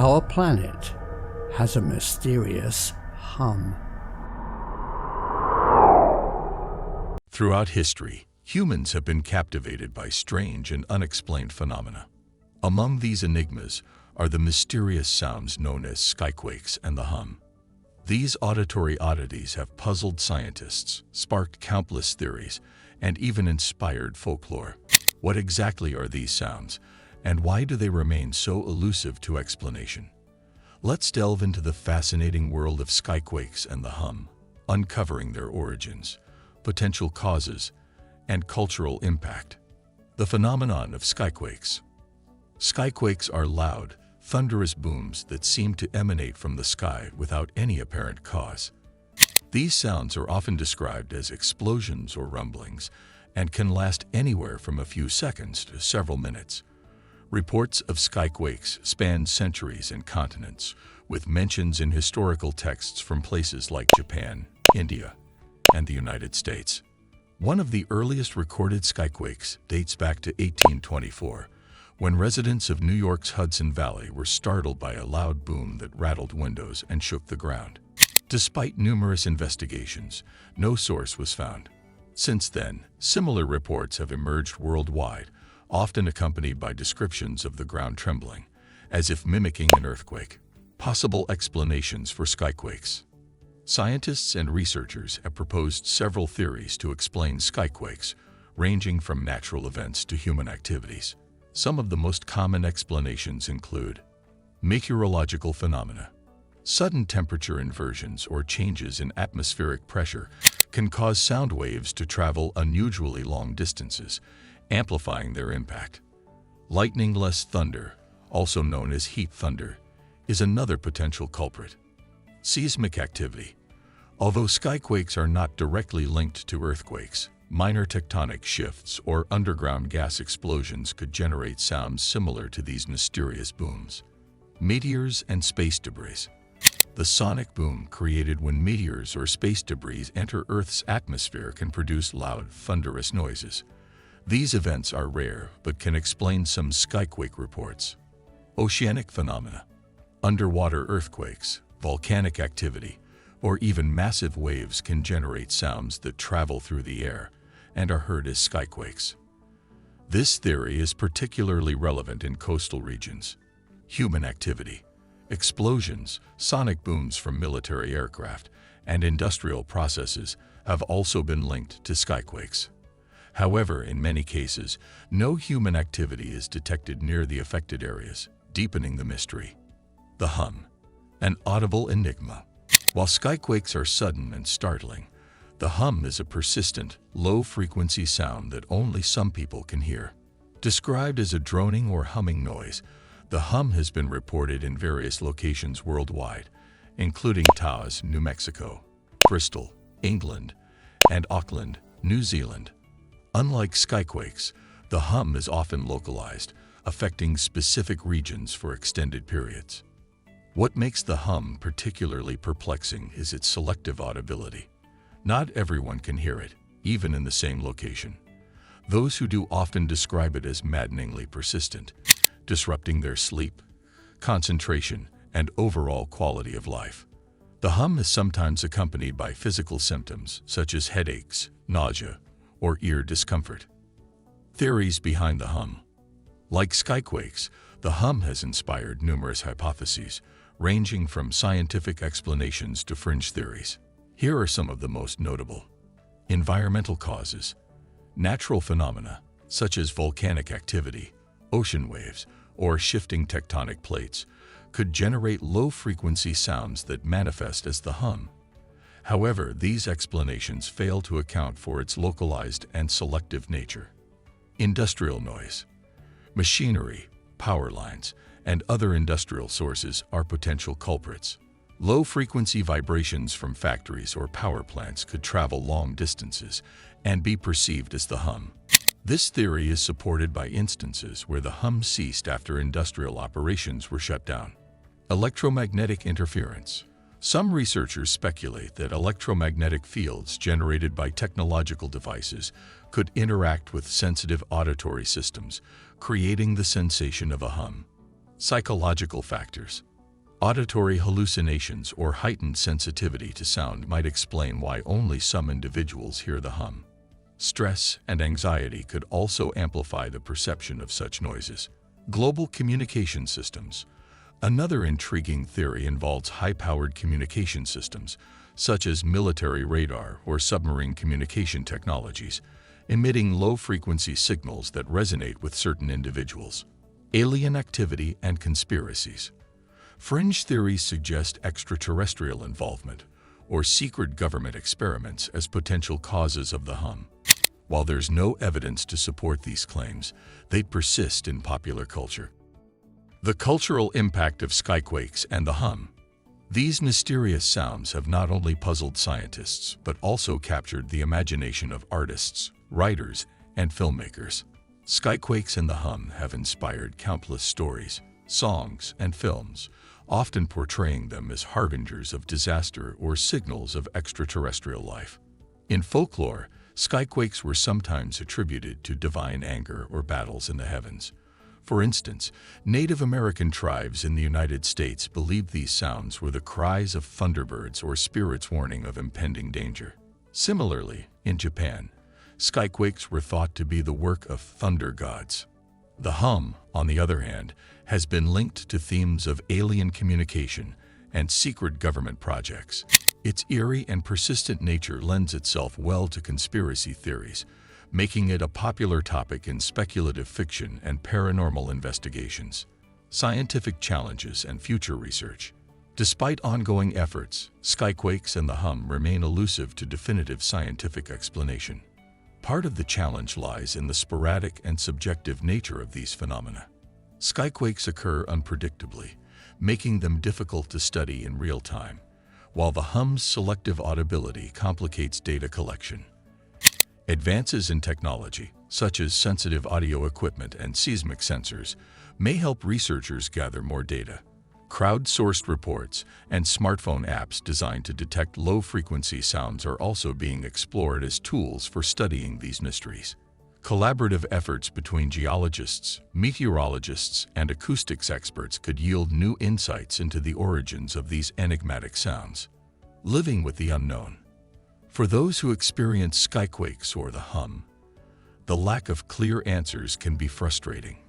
Our planet has a mysterious hum. Throughout history, humans have been captivated by strange and unexplained phenomena. Among these enigmas are the mysterious sounds known as skyquakes and the hum. These auditory oddities have puzzled scientists, sparked countless theories, and even inspired folklore. What exactly are these sounds, and why do they remain so elusive to explanation? Let's delve into the fascinating world of skyquakes and the hum, uncovering their origins, potential causes, and cultural impact. The phenomenon of skyquakes. Skyquakes are loud, thunderous booms that seem to emanate from the sky without any apparent cause. These sounds are often described as explosions or rumblings and can last anywhere from a few seconds to several minutes. Reports of skyquakes span centuries and continents, with mentions in historical texts from places like Japan, India, and the United States. One of the earliest recorded skyquakes dates back to 1824, when residents of New York's Hudson Valley were startled by a loud boom that rattled windows and shook the ground. Despite numerous investigations, no source was found. Since then, similar reports have emerged worldwide, often accompanied by descriptions of the ground trembling, as if mimicking an earthquake. Possible explanations for skyquakes. Scientists and researchers have proposed several theories to explain skyquakes, ranging from natural events to human activities. Some of the most common explanations include meteorological phenomena. Sudden temperature inversions or changes in atmospheric pressure can cause sound waves to travel unusually long distances, amplifying their impact. Lightning-less thunder, also known as heat thunder, is another potential culprit. Seismic activity. Although skyquakes are not directly linked to earthquakes, minor tectonic shifts or underground gas explosions could generate sounds similar to these mysterious booms. Meteors and space debris. The sonic boom created when meteors or space debris enter Earth's atmosphere can produce loud, thunderous noises. These events are rare but can explain some skyquake reports. Oceanic phenomena. Underwater earthquakes, volcanic activity, or even massive waves can generate sounds that travel through the air and are heard as skyquakes. This theory is particularly relevant in coastal regions. Human activity. Explosions, sonic booms from military aircraft, and industrial processes have also been linked to skyquakes. However, in many cases, no human activity is detected near the affected areas, deepening the mystery. The hum, an audible enigma. While skyquakes are sudden and startling, the hum is a persistent, low-frequency sound that only some people can hear. Described as a droning or humming noise, the hum has been reported in various locations worldwide, including Taos, New Mexico, Bristol, England, and Auckland, New Zealand. Unlike skyquakes, the hum is often localized, affecting specific regions for extended periods. What makes the hum particularly perplexing is its selective audibility. Not everyone can hear it, even in the same location. Those who do often describe it as maddeningly persistent, disrupting their sleep, concentration, and overall quality of life. The hum is sometimes accompanied by physical symptoms such as headaches, nausea, or ear discomfort. Theories behind the hum. Like skyquakes, the hum has inspired numerous hypotheses, ranging from scientific explanations to fringe theories. Here are some of the most notable. Environmental causes. Natural phenomena, such as volcanic activity, ocean waves, or shifting tectonic plates, could generate low-frequency sounds that manifest as the hum. However, these explanations fail to account for its localized and selective nature. Industrial noise. Machinery, power lines, and other industrial sources are potential culprits. Low-frequency vibrations from factories or power plants could travel long distances and be perceived as the hum. This theory is supported by instances where the hum ceased after industrial operations were shut down. Electromagnetic interference. Some researchers speculate that electromagnetic fields generated by technological devices could interact with sensitive auditory systems, creating the sensation of a hum. Psychological factors. Auditory hallucinations or heightened sensitivity to sound might explain why only some individuals hear the hum. Stress and anxiety could also amplify the perception of such noises. Global communication systems. Another intriguing theory involves high-powered communication systems, such as military radar or submarine communication technologies, emitting low-frequency signals that resonate with certain individuals. Alien activity and conspiracies. Fringe theories suggest extraterrestrial involvement or secret government experiments as potential causes of the hum. While there's no evidence to support these claims, they persist in popular culture. The cultural impact of skyquakes and the hum. These mysterious sounds have not only puzzled scientists, but also captured the imagination of artists, writers, and filmmakers. Skyquakes and the hum have inspired countless stories, songs, and films, often portraying them as harbingers of disaster or signals of extraterrestrial life. In folklore, skyquakes were sometimes attributed to divine anger or battles in the heavens. For instance, Native American tribes in the United States believed these sounds were the cries of thunderbirds or spirits warning of impending danger. Similarly, in Japan, skyquakes were thought to be the work of thunder gods. The hum, on the other hand, has been linked to themes of alien communication and secret government projects. Its eerie and persistent nature lends itself well to conspiracy theories, making it a popular topic in speculative fiction and paranormal investigations. Scientific challenges and future research. Despite ongoing efforts, skyquakes and the hum remain elusive to definitive scientific explanation. Part of the challenge lies in the sporadic and subjective nature of these phenomena. Skyquakes occur unpredictably, making them difficult to study in real time, while the hum's selective audibility complicates data collection. Advances in technology, such as sensitive audio equipment and seismic sensors, may help researchers gather more data. Crowd-sourced reports and smartphone apps designed to detect low-frequency sounds are also being explored as tools for studying these mysteries. Collaborative efforts between geologists, meteorologists, and acoustics experts could yield new insights into the origins of these enigmatic sounds. Living with the unknown. For those who experience skyquakes or the hum, the lack of clear answers can be frustrating.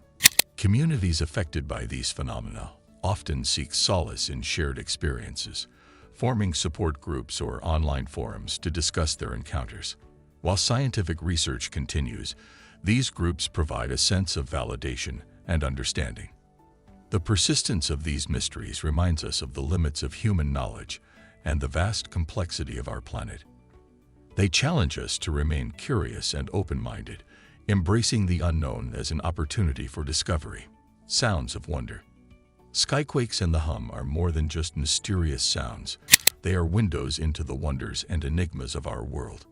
Communities affected by these phenomena often seek solace in shared experiences, forming support groups or online forums to discuss their encounters. While scientific research continues, these groups provide a sense of validation and understanding. The persistence of these mysteries reminds us of the limits of human knowledge and the vast complexity of our planet. They challenge us to remain curious and open-minded, embracing the unknown as an opportunity for discovery. Sounds of wonder. Skyquakes and the hum are more than just mysterious sounds. They are windows into the wonders and enigmas of our world.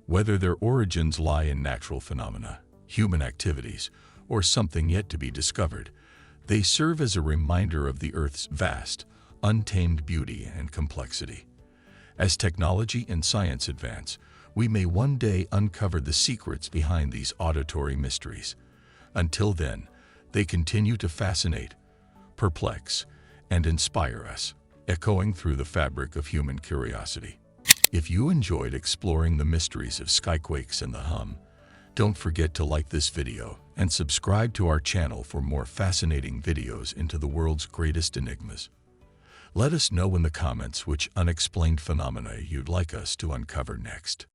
Whether their origins lie in natural phenomena, human activities, or something yet to be discovered, they serve as a reminder of the Earth's vast, untamed beauty and complexity. As technology and science advance, we may one day uncover the secrets behind these auditory mysteries. Until then, they continue to fascinate, perplex, and inspire us, echoing through the fabric of human curiosity. If you enjoyed exploring the mysteries of skyquakes and the hum, don't forget to like this video and subscribe to our channel for more fascinating videos into the world's greatest enigmas. Let us know in the comments which unexplained phenomena you'd like us to uncover next.